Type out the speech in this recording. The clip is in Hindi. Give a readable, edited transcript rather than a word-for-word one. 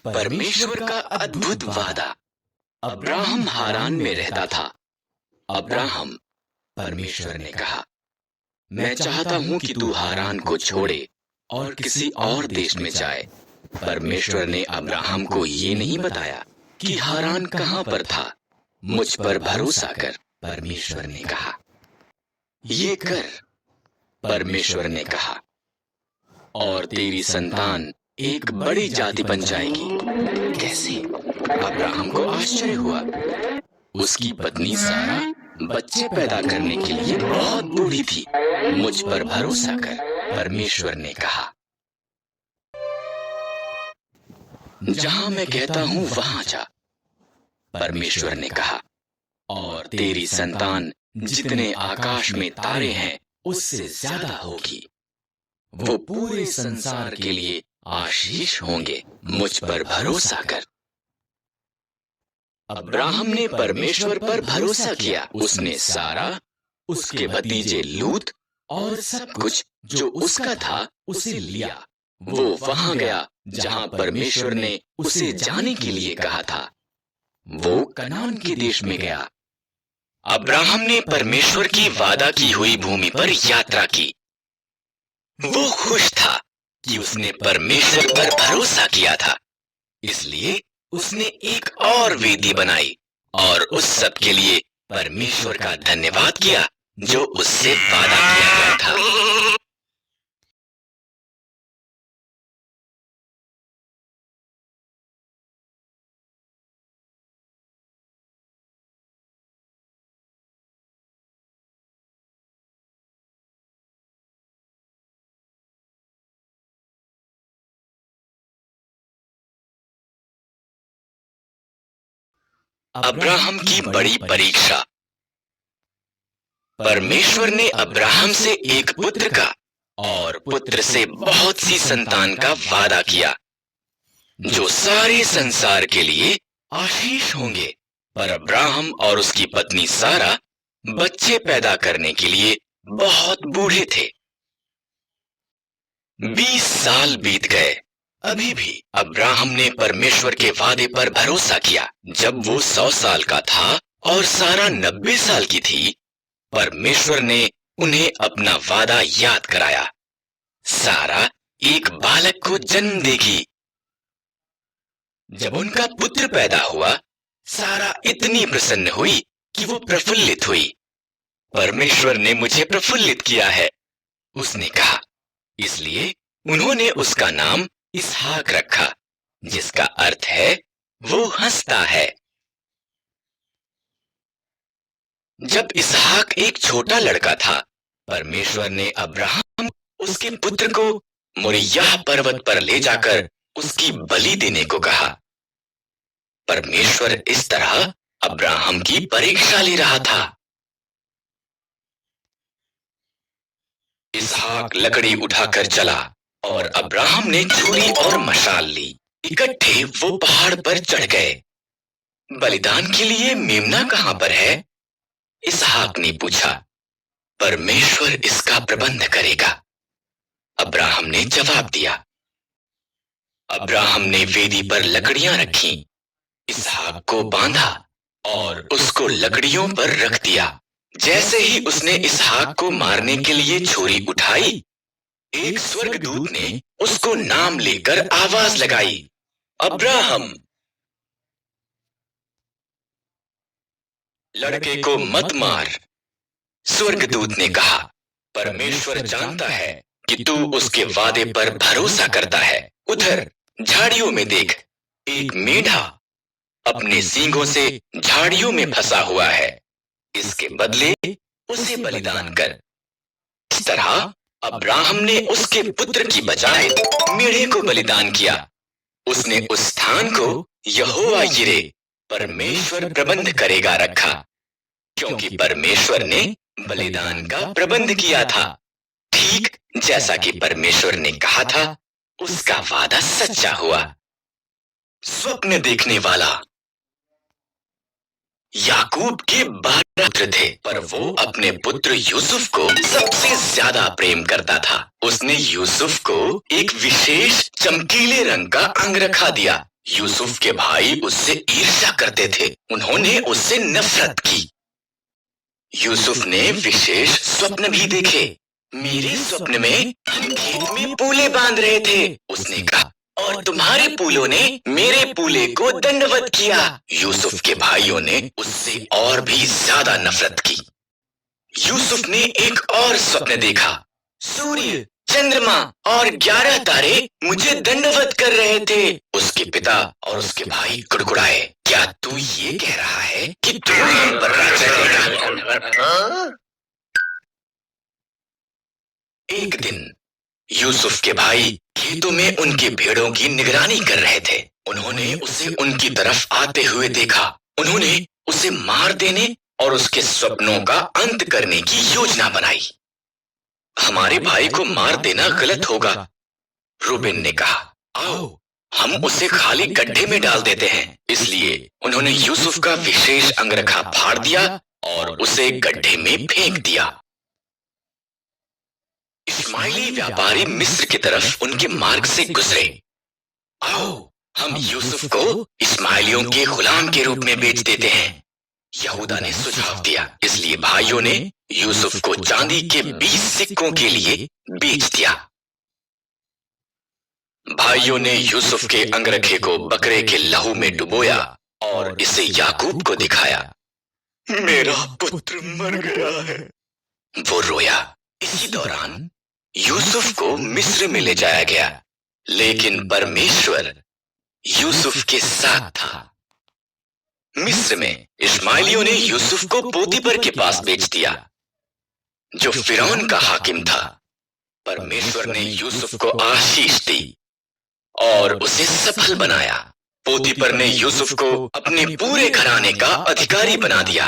परमेश्वर का अद्भुत वादा। अब्राहम हारान में रहता था। अब्राहम, परमेश्वर ने कहा, मैं चाहता हूं कि तू हारान को छोड़े और किसी और देश में जाए। परमेश्वर ने अब्राहम को ये नहीं बताया कि हारान कहां पर था। मुझ पर भरोसा कर, परमेश्वर ने कहा। ये कर, परमेश्वर ने कहा, और तेरी संतान एक बड़ी जाति बन जाएगी। कैसे? अब्राहम को आश्चर्य हुआ। उसकी पत्नी सारा बच्चे पैदा करने के लिए बहुत बूढ़ी थी। मुझ पर भरोसा कर, परमेश्वर ने कहा। जहां मैं कहता हूं वहां जा, परमेश्वर ने कहा, और तेरी संतान जितने आकाश में तारे हैं उससे ज्यादा होगी। वो पूरे संसार के लिए आशीष होंगे। मुझ पर भरोसा कर। अब्राहम ने परमेश्वर पर भरोसा किया। उसने सारा, उसके भतीजे लूत और सब कुछ जो उसका था उसे लिया। वो वहां गया जहां परमेश्वर ने उसे जाने के लिए कहा था। वो कनान के देश में गया। अब्राहम ने परमेश्वर की वादा की हुई भूमि पर यात्रा की। वो खुश था कि उसने परमेश्वर पर भरोसा किया था। इसलिए उसने एक और वेदी बनाई और उस सब के लिए परमेश्वर का धन्यवाद किया जो उससे वादा किया गया था। अब्राहम की बड़ी परीक्षा। परमेश्वर ने अब्राहम से एक पुत्र का और पुत्र से बहुत सी संतान का वादा किया जो सारे संसार के लिए आशीष होंगे। पर अब्राहम और उसकी पत्नी सारा बच्चे पैदा करने के लिए बहुत बूढ़े थे। 20 साल बीत गए। अभी भी अब्राहम ने परमेश्वर के वादे पर भरोसा किया। जब वो 100 साल का था और सारा 90 साल की थी, परमेश्वर ने उन्हें अपना वादा याद कराया। सारा एक बालक को जन्म देगी। जब उनका पुत्र पैदा हुआ, सारा इतनी प्रसन्न हुई कि वो प्रफुल्लित हुई। परमेश्वर ने मुझे प्रफुल्लित किया है, उसने कहा। इसलिए उन्होंने उसका नाम इसहाक रखा, जिसका अर्थ है वो हंसता है। जब इसहाक एक छोटा लड़का था, परमेश्वर ने अब्राहम उसके पुत्र को मोरिय्याह पर्वत पर ले जाकर उसकी बलि देने को कहा। परमेश्वर इस तरह अब्राहम की परीक्षा ले रहा था। इसहाक लकड़ी उठाकर चला और अब्राहम ने छुरी और मशाल ली। इकट्ठे वो पहाड़ पर चढ़ गए। बलिदान के लिए मेमना कहां पर है? इसहाक ने पूछा। परमेश्वर इसका प्रबंध करेगा, अब्राहम ने जवाब दिया। अब्राहम ने वेदी पर लकड़ियां रखी, इसहाक को बांधा और उसको लकड़ियों पर रख दिया। जैसे ही उसने इसहाक को मारने के लिए छुरी उठाई, एक स्वर्गदूत ने उसको नाम लेकर आवाज लगाई, अब्राहम। लड़के को मत मार, स्वर्गदूत ने कहा। परमेश्वर जानता है कि तू उसके वादे पर भरोसा करता है। उधर झाड़ियों में देख, एक मेढ़ा अपने सींगों से झाड़ियों में फंसा हुआ है। इसके बदले उसे बलिदान कर। इस तरह अब्राहम ने उसके पुत्र की बजाय मेढ़े को बलिदान किया। उसने उस स्थान को यहोवा यिरे, परमेश्वर प्रबंध करेगा रखा, क्योंकि परमेश्वर ने बलिदान का प्रबंध किया था। ठीक जैसा कि परमेश्वर ने कहा था, उसका वादा सच्चा हुआ। स्वप्न देखने वाला। याकूब के 12 पुत्र थे, पर वो अपने पुत्र यूसुफ को सबसे ज्यादा प्रेम करता था। उसने यूसुफ को एक विशेष चमकीले रंग का अंगरखा दिया। यूसुफ के भाई उससे ईर्ष्या करते थे, उन्होंने उससे नफरत की। यूसुफ ने विशेष स्वप्न भी देखे। मेरे स्वप्न में हम खेत में पूले बांध रहे थे, उसने कहा, और तुम्हारे पूलों ने मेरे पूले को दंडवत किया। यूसुफ के भाइयों ने उससे और भी ज्यादा नफरत की। यूसुफ ने एक और स्वप्न देखा। सूर्य, चंद्रमा और 11 तारे मुझे दंडवत कर रहे थे। उसके पिता और उसके भाई कुड़कुड़ाए, क्या तू ये कह रहा है कि तू हम पर राज करेगा? एक दिन यूसुफ के भाई खेतों में उनकी भेड़ों की निगरानी कर रहे थे। उन्होंने उसे उनकी तरफ आते हुए देखा। उन्होंने उसे मार देने और उसके स्वप्नों का अंत करने की योजना बनाई। हमारे भाई को मार देना गलत होगा, रूबेन ने कहा। आओ हम उसे खाली गड्ढे में डाल देते हैं। इसलिए उन्होंने यूसुफ का विशेष अंगरखा फाड़ दिया और उसे गड्ढे में फेंक दिया। इस्माइली व्यापारी मिस्र की तरफ उनके मार्ग से गुजरे। आओ हम यूसुफ को इस्माइलियों के गुलाम के रूप में बेच देते हैं, यहूदा ने सुझाव दिया। इसलिए भाइयों ने यूसुफ को चांदी के 20 सिक्कों के लिए बेच दिया। भाइयों ने यूसुफ के अंगरखे को बकरे के लहू में डुबोया और इसे याकूब को दिखाया। मेरा पुत्र मर गया है, वो रोया। इसी दौरान यूसुफ को मिस्र में ले जाया गया, लेकिन परमेश्वर यूसुफ के साथ था। मिस्र में इस्माइलियों ने यूसुफ को पोतीपर के पास बेच दिया, जो फिरौन का हाकिम था। परमेश्वर ने यूसुफ को आशीष दी और उसे सफल बनाया। पोतीपर ने यूसुफ को अपने पूरे घराने का अधिकारी बना दिया।